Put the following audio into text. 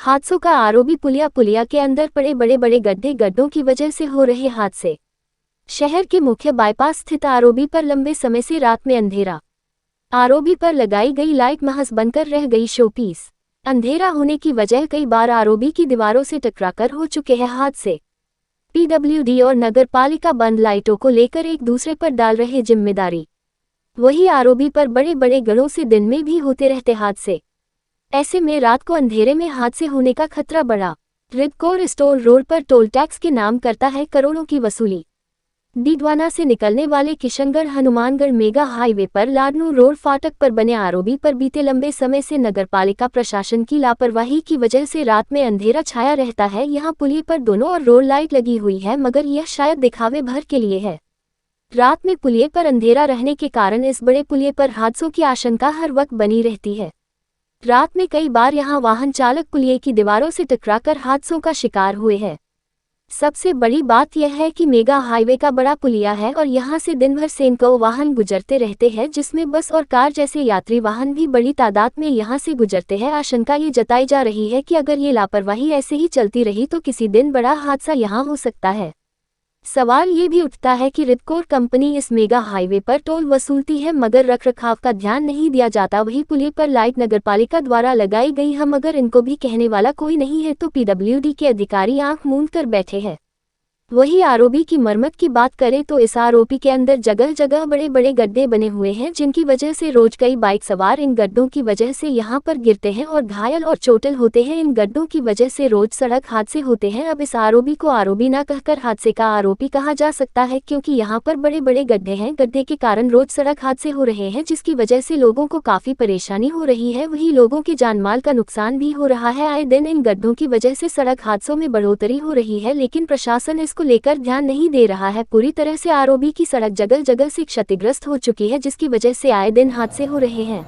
हादसों का आरोपी पुलिया के अंदर पड़े बड़े बड़े गड्ढों की वजह से हो रहे हादसे। शहर के मुख्य बाईपास स्थित आरोबी पर लंबे समय से रात में अंधेरा। आरोबी पर लगाई गई लाइट महज बनकर रह गई शोपीस। अंधेरा होने की वजह कई बार आरोबी की दीवारों से टकराकर हो चुके हैं हादसे। पीडब्ल्यूडी और नगर पालिका बंद लाइटों को लेकर एक दूसरे पर डाल रहे जिम्मेदारी। वही आरोबी पर बड़े बड़े गढ़ों से दिन में भी होते रहते हादसे। ऐसे में रात को अंधेरे में हादसे होने का खतरा बढ़ा। रिडकोर स्टोर रोड पर टोल टैक्स के नाम करता है करोड़ों की वसूली। डीडवाना से निकलने वाले किशनगढ़ हनुमानगढ़ मेगा हाईवे पर लाडनू रोड फाटक पर बने आरोबी पर बीते लंबे समय से नगरपालिका प्रशासन की लापरवाही की वजह से रात में अंधेरा छाया रहता है। यहाँ पुलिये पर दोनों और रोड लाइट लगी हुई है, मगर यह शायद दिखावे भर के लिए है। रात में पुलिये पर अंधेरा रहने के कारण इस बड़े पुलिये पर हादसों की आशंका हर वक्त बनी रहती है। रात में कई बार यहां वाहन चालक पुलिये की दीवारों से टकराकर हादसों का शिकार हुए हैं। सबसे बड़ी बात यह है कि मेगा हाईवे का बड़ा पुलिया है और यहां से दिन भर सैकड़ों वाहन गुजरते रहते हैं, जिसमें बस और कार जैसे यात्री वाहन भी बड़ी तादाद में यहां से गुजरते हैं। आशंका ये जताई जा रही है कि अगर ये लापरवाही ऐसे ही चलती रही तो किसी दिन बड़ा हादसा यहां हो सकता है। सवाल ये भी उठता है कि रिडकोर कंपनी इस मेगा हाईवे पर टोल वसूलती है, मगर रखरखाव का ध्यान नहीं दिया जाता। वही पुलिये पर लाइट नगरपालिका द्वारा लगाई गई है, मगर इनको भी कहने वाला कोई नहीं है, तो पीडब्ल्यूडी के अधिकारी आंख मूंद कर बैठे हैं। वही आरोबी की मरम्मत की बात करें तो इस आरोबी के अंदर जगह जगह बड़े बड़े गड्ढे बने हुए हैं, जिनकी वजह से रोज कई बाइक सवार इन गड्ढों की वजह से यहां पर गिरते हैं और घायल और चोटिल होते हैं। इन गड्ढों की वजह से रोज सड़क हादसे होते हैं। अब इस आरोबी को आरोबी न कहकर हादसे का आरोपी कहा जा सकता है, क्योंकि यहाँ पर बड़े बड़े गड्ढे हैं। गड्ढे के कारण रोज सड़क हादसे हो रहे हैं, जिसकी वजह से लोगों को काफी परेशानी हो रही है। वही लोगों के जानमाल का नुकसान भी हो रहा है। आए दिन इन गड्ढों की वजह से सड़क हादसों में बढ़ोतरी हो रही है, लेकिन प्रशासन इसको लेकर ध्यान नहीं दे रहा है। पूरी तरह से आरोबी की सड़क जगह जगह से क्षतिग्रस्त हो चुकी है, जिसकी वजह से आए दिन हादसे हो रहे हैं।